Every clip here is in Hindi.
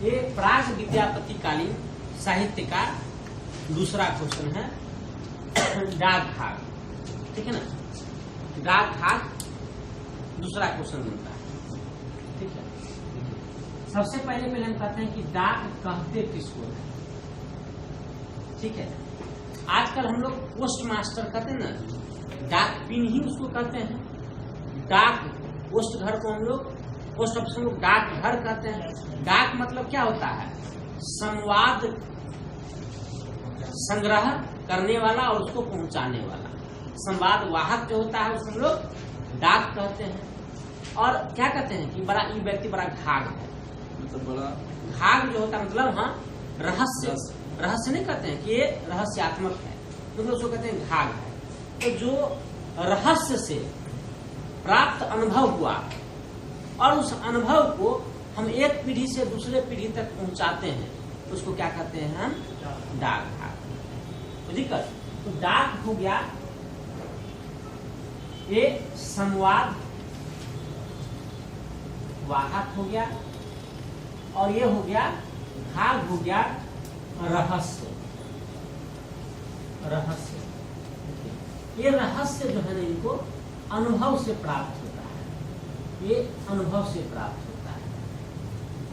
ये प्राग विद्यापति कालीन साहित्य का दूसरा क्वेश्चन है, डाक भाग। ठीक है ना, डाक भाग दूसरा क्वेश्चन बनता है। ठीक है, सबसे पहले हम कहते हैं कि डाक कहते किसको है। ठीक है, आजकल हम लोग पोस्ट मास्टर कहते हैं ना, डाक पिन ही उसको कहते हैं। डाक पोस्ट घर को हम लोग पोस्ट ऑफिस को डाक घर कहते हैं। डाक मतलब क्या होता है, संवाद संग्रह करने वाला और उसको पहुंचाने वाला, संवाद वाहक जो होता है उसको हम लोग डाक कहते हैं। और क्या कहते हैं कि बड़ा ये व्यक्ति बड़ा घाघ है, मतलब बड़ा घाघ जो होता है मतलब हाँ रहस्य, रहस्य नहीं कहते हैं कि ये रहस्यात्मक है, मतलब उसको कहते हैं घाघ है। तो जो रहस्य से प्राप्त अनुभव हुआ और उस अनुभव को हम एक पीढ़ी से दूसरे पीढ़ी तक पहुंचाते हैं, उसको क्या कहते हैं हम, डाक भाग। दिक्कत तो डाक हो गया ये संवाद वाहक हो गया, और ये हो गया भाग हो गया रहस्य। रहस्य ये रहस्य जो है ना इनको अनुभव से प्राप्त होता है, ये अनुभव से प्राप्त होता है।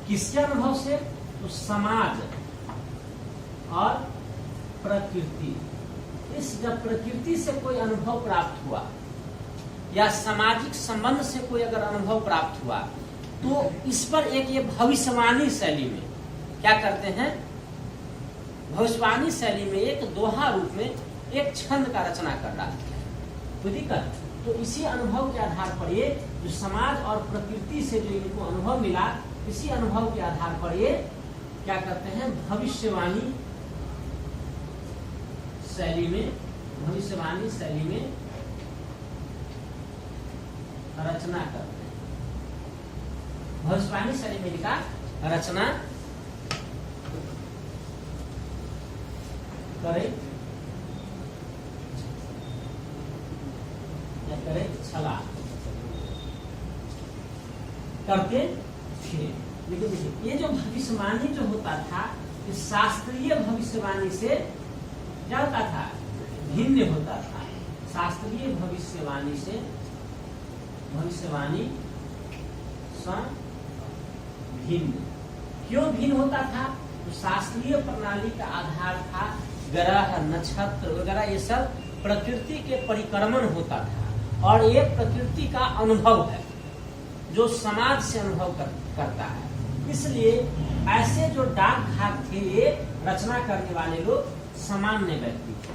किसके अनुभव से, तो समाज और प्रकृति। इस जब प्रकृति से कोई अनुभव प्राप्त हुआ या सामाजिक संबंध से कोई अगर अनुभव प्राप्त हुआ तो इस पर एक ये भविष्यवाणी शैली में क्या करते हैं, भविष्यवाणी शैली में एक दोहा रूप में एक छंद का रचना कर डालते हैं। तो दिक्कत तो इसी अनुभव के आधार पर ये जो समाज और प्रकृति से जो इनको अनुभव मिला, इसी अनुभव के आधार पर ये क्या करते हैं, भविष्यवाणी शैली में, भविष्यवाणी शैली में रचना करते हैं। भविष्यवाणी शैली में लिखा रचना करे या करे छला करते थे। लेकिन देखिए ये जो भविष्यवाणी जो होता था, ये शास्त्रीय भविष्यवाणी से क्या होता था, भिन्न होता था। शास्त्रीय भविष्यवाणी से, भविष्यवाणी से भिन्न। क्यों भिन्न होता था, तो शास्त्रीय प्रणाली का आधार था ग्रह नक्षत्र वगैरह, ये सब प्रकृति के परिक्रमण होता था, और ये प्रकृति का अनुभव है जो समाज से अनुभव करता है। इसलिए ऐसे जो डाक भाग थे, ये रचना करने वाले लोग सामान्य व्यक्ति थे।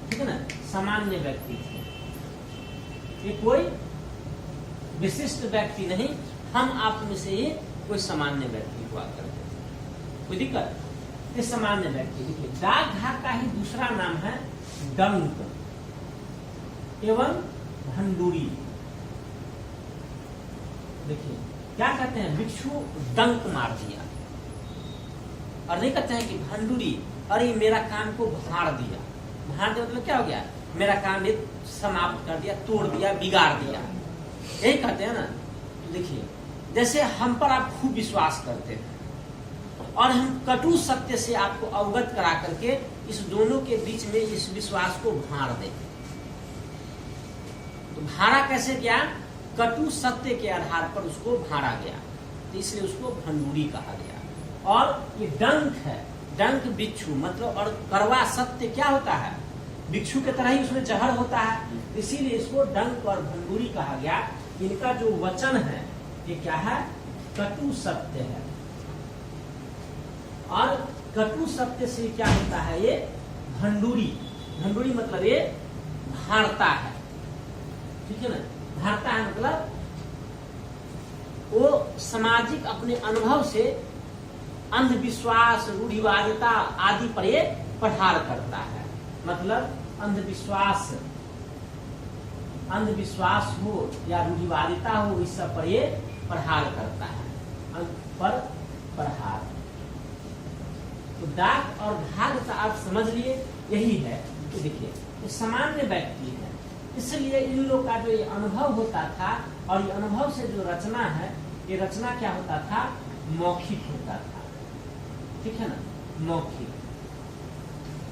ठीक है ना, सामान्य व्यक्ति थे, ये कोई विशिष्ट व्यक्ति नहीं, हम आप में से ही कोई सामान्य व्यक्ति हुआ करते थे। कोई दिक्कत, ये सामान्य व्यक्ति। देखिए डाक भाग का ही दूसरा नाम है डंक एवं भंडूरी। देखिए क्या कहते हैं, भिक्षु डंक मार दिया, और नहीं कहते हैं कि भंडूरी, अरे मेरा काम को भाड़ दिया। भाड़ दिया मतलब क्या हो गया, मेरा काम ये समाप्त कर दिया, तोड़ दिया, बिगाड़ दिया, यही कहते हैं ना। देखिए जैसे हम पर आप खूब विश्वास करते हैं और हम कटु सत्य से आपको अवगत करा करके इस दोनों के बीच में इस विश्वास को भाड़ दें, तो भाड़ा कैसे गया, कटु सत्य के आधार पर उसको भाड़ा गया, तो इसलिए उसको भंडूरी कहा गया। और ये डंक है, डंक बिच्छू मतलब, और कड़वा सत्य क्या होता है, बिच्छू के तरह ही उसमें जहर होता है, इसीलिए इसको डंक और भंडूरी कहा गया। इनका जो वचन है ये क्या है, कटु सत्य है, और कटु सत्य से क्या होता है, ये भंडूरी। भंडूरी मतलब ये भाड़ता है। ठीक है ना, भाड़ता है मतलब वो सामाजिक अपने अनुभव से अंधविश्वास, रूढ़िवादिता आदि पर ये प्रहार करता है। मतलब अंधविश्वास, अंधविश्वास हो या रूढ़िवादिता हो, इस सब पर ये प्रहार करता है, पर प्रहार। तो डाक और भाग का आप समझ लिए, यही है कि देखिए ये सामान्य व्यक्ति है, इसलिए इन लोग का जो ये अनुभव होता था, और ये अनुभव से जो रचना है, ये रचना क्या होता था, मौखिक होता था। ठीक है ना, मौखिक।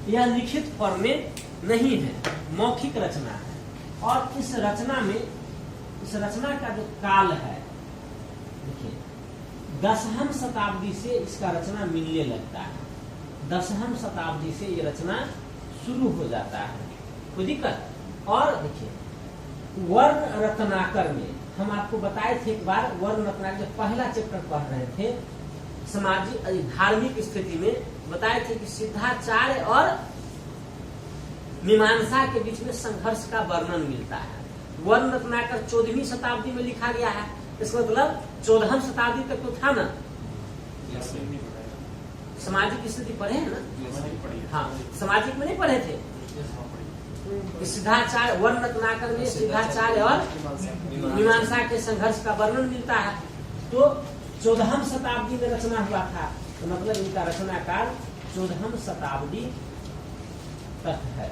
यह लिखित फॉर्म में नहीं है, मौखिक रचना है। और इस रचना का जो काल है, देखिए 10वीं शताब्दी से इसका रचना मिलने लगता है। 10वीं शताब्दी से ये रचना शुरू हो जाता है, कोई दिक्कत। और देखिए वर्ण रत्नाकर में हम आपको बताए थे एक बार, वर्ण रत्नाकर जब पहला चैप्टर पढ़ रहे थे सामाजिक धार्मिक स्थिति में, बताए थे कि सिद्धाचार्य और मीमांसा के बीच में संघर्ष का वर्णन मिलता है। वर्ण रत्नाकर 14वीं शताब्दी में लिखा गया है, इसका मतलब 14वीं शताब्दी तक तो था ना। सामाजिक स्थिति पढ़े हैं ना? हाँ, सामाजिक में नहीं पढ़े थे। सिद्धाचार्य, वर्ण रत्नाकर में सिद्धाचार्य और मीमांसा के संघर्ष का वर्णन मिलता है। तो 14वीं शताब्दी में रचना हुआ था, तो मतलब इनका रचना काल 14वीं शताब्दी तक है,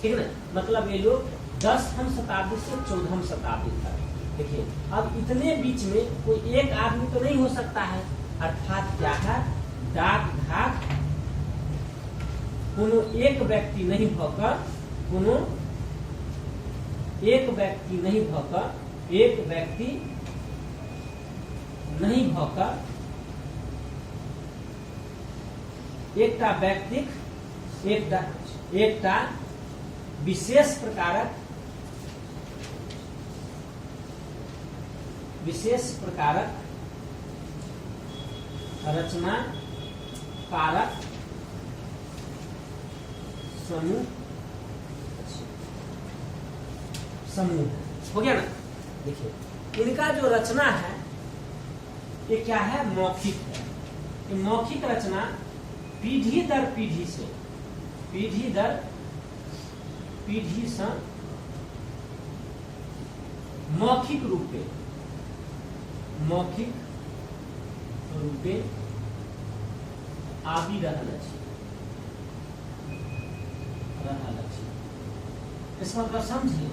ठीक है ना। मतलब ये लोग 10वीं शताब्दी से 14वीं शताब्दी तक। देखिए अब इतने बीच में कोई एक आदमी तो नहीं हो सकता है, अर्थात क्या है, डाक घाट कोनो एक व्यक्ति नहीं होकर, कोनो एक व्यक्ति नहीं होकर, एक व्यक्ति नहीं होकर एकटा व्यक्तिक एकटा विशेष प्रकारक रचना कारक समूह हो गया ना। देखिए इनका जो रचना है ये क्या है, मौखिक है। ये मौखिक रचना पीढ़ी दर पीढ़ी से मौखिक रूपे आबि रहल अछि। इसका मतलब समझिए,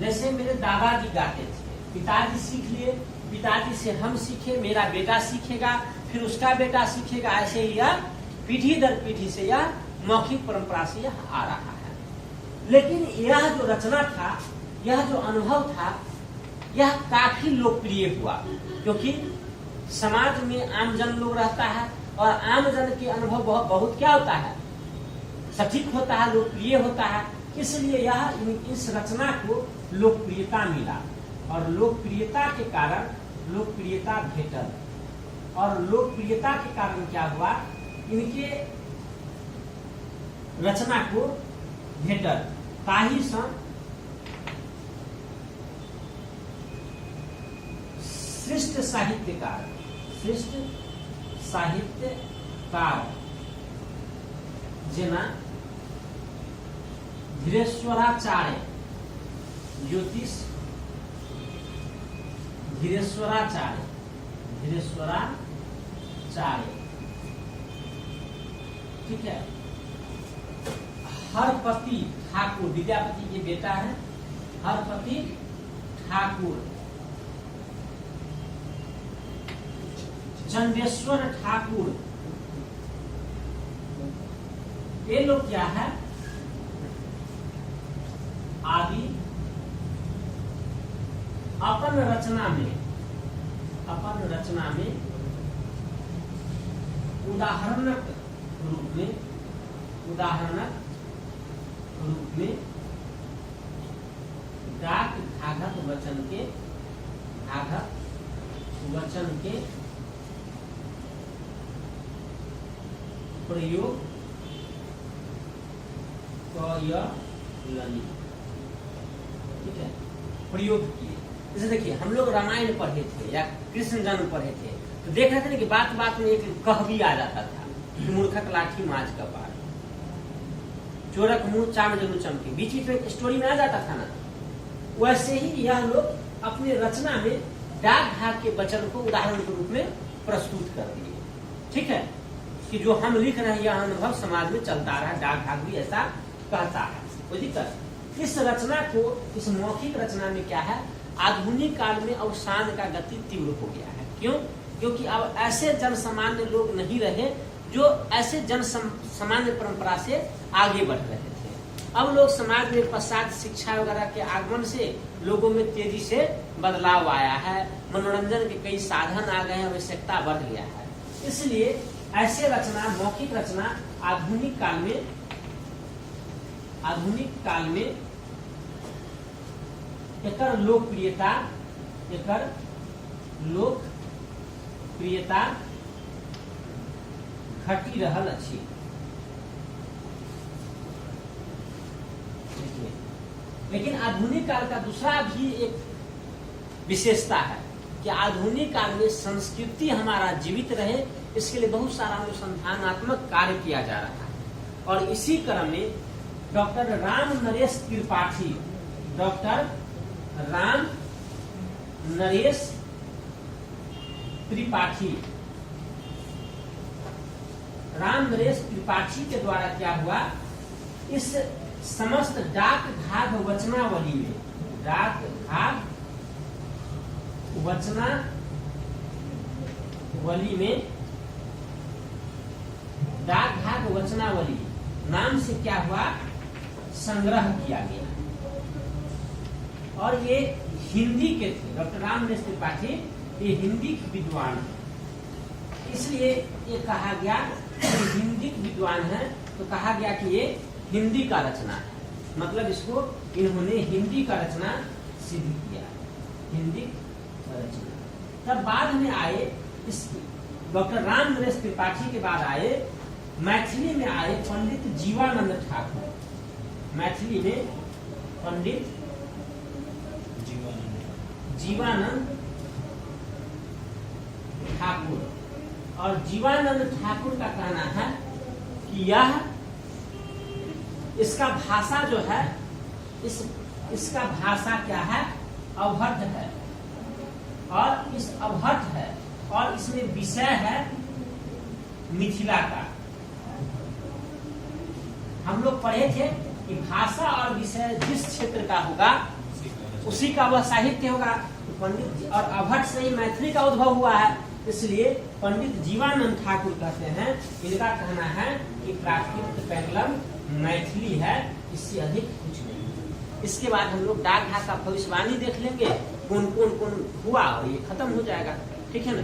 जैसे मेरे दादाजी गाते थे, पिताजी सीख लिए, पिताजी से हम सीखे, मेरा बेटा सीखेगा, फिर उसका बेटा सीखेगा, ऐसे ही यह पीढ़ी दर पीढ़ी से यह मौखिक परंपरा से यह आ रहा है। लेकिन यह जो रचना था, यह जो अनुभव था, यह काफी लोकप्रिय हुआ, क्योंकि समाज में आमजन लोग रहता है और आमजन के अनुभव बहुत क्या होता है, सटीक होता है, लोकप्रिय होता है। इसलिए यह इस रचना को लोकप्रियता मिला और लोकप्रियता के कारण लोकप्रियता भेटल, और लोकप्रियता के कारण क्या हुआ, इनके रचना को भेटल ताही सन श्रेष्ठ साहित्यकार जेना धीरेश्वराचार्य ज्योतिष, धीरेश्वराचार्य, ठीक है। हरपति ठाकुर, विद्यापति के बेटा है, हरपति ठाकुर, चंदेश्वर ठाकुर, ये लोग क्या है, आदि अपन रचना में उदाहरणक रूप में डाक घाघक वचन के प्रयोग ठीक है, प्रयोग किए। जैसे देखिए हम लोग रामायण पढ़े थे या कृष्ण जन्म पढ़े थे, तो देख रहे थे ना कि बात बात में एक कह भी आ जाता था कि मूर्खक लाठी माज का पार, चोरक मुंह चाम जरूर चमके, बीच बीच में स्टोरी में आ जाता था ना। वैसे ही यह लोग अपने रचना में डाक घाट के वचन को उदाहरण के रूप में प्रस्तुत कर दिए, ठीक है, कि जो हम लिख रहे हैं यह अनुभव समाज में चलता रहा, डाक घाट भी ऐसा कहता है, कोई दिक्कत। इस रचना को, इस मौखिक रचना में क्या है, आधुनिक काल में अवसान का गति तीव्र हो गया है। क्यों? क्योंकि अब ऐसे जनसामान्य लोग नहीं रहे जो ऐसे सामान्य परंपरा से आगे बढ़ रहे थे। अब लोग समाज में पाश्चात्य शिक्षा वगैरह के आगमन से लोगों में तेजी से बदलाव आया है, मनोरंजन के कई साधन आ गए हैं, आवश्यकता बढ़ गया है। इसलिए ऐसे रचना, मौखिक रचना आधुनिक काल में एकर लोकप्रियता घटी रहल अछि। लेकिन आधुनिक काल का दूसरा भी एक विशेषता है कि आधुनिक काल में संस्कृति हमारा जीवित रहे, इसके लिए बहुत सारा अनुसंधानात्मक कार्य किया जा रहा है। और इसी क्रम में डॉक्टर राम नरेश त्रिपाठी के द्वारा क्या हुआ, इस समस्त डाक भाग वचनावली में, डाक भाग वचनावली नाम से क्या हुआ, संग्रह किया गया। और ये हिंदी के थे, डॉक्टर राम नरेश त्रिपाठी ये हिंदी के विद्वान है, इसलिए ये कहा गया कि हिंदी के विद्वान है, तो कहा गया कि ये हिंदी का रचना है, मतलब इसको इन्होंने हिंदी का रचना सिद्ध किया, हिंदी रचना। तब बाद में आए इस डॉक्टर राम नरेश त्रिपाठी के बाद आए मैथिली में आए पंडित जीवानंद ठाकुर। मैथिली में पंडित जीवानंद ठाकुर, और जीवानंद ठाकुर का कहना है कि यह इसका भाषा जो है, इसका भाषा क्या है, अवहट है, और इस अवहट है और इसमें विषय है मिथिला का। हम लोग पढ़े थे कि भाषा और विषय जिस क्षेत्र का होगा उसी का वह साहित्य होगा। पंडित और अवहट से ही मैथिली का उद्भव हुआ है, इसलिए पंडित जीवानंद ठाकुर कहते हैं, इनका कहना है कि प्राकृत पेंगलम मैथिली है, इससे अधिक कुछ नहीं। इसके बाद हम लोग डाक भाग का भविष्यवाणी देख लेंगे, कौन हुआ और ये खत्म हो जाएगा, ठीक है ना।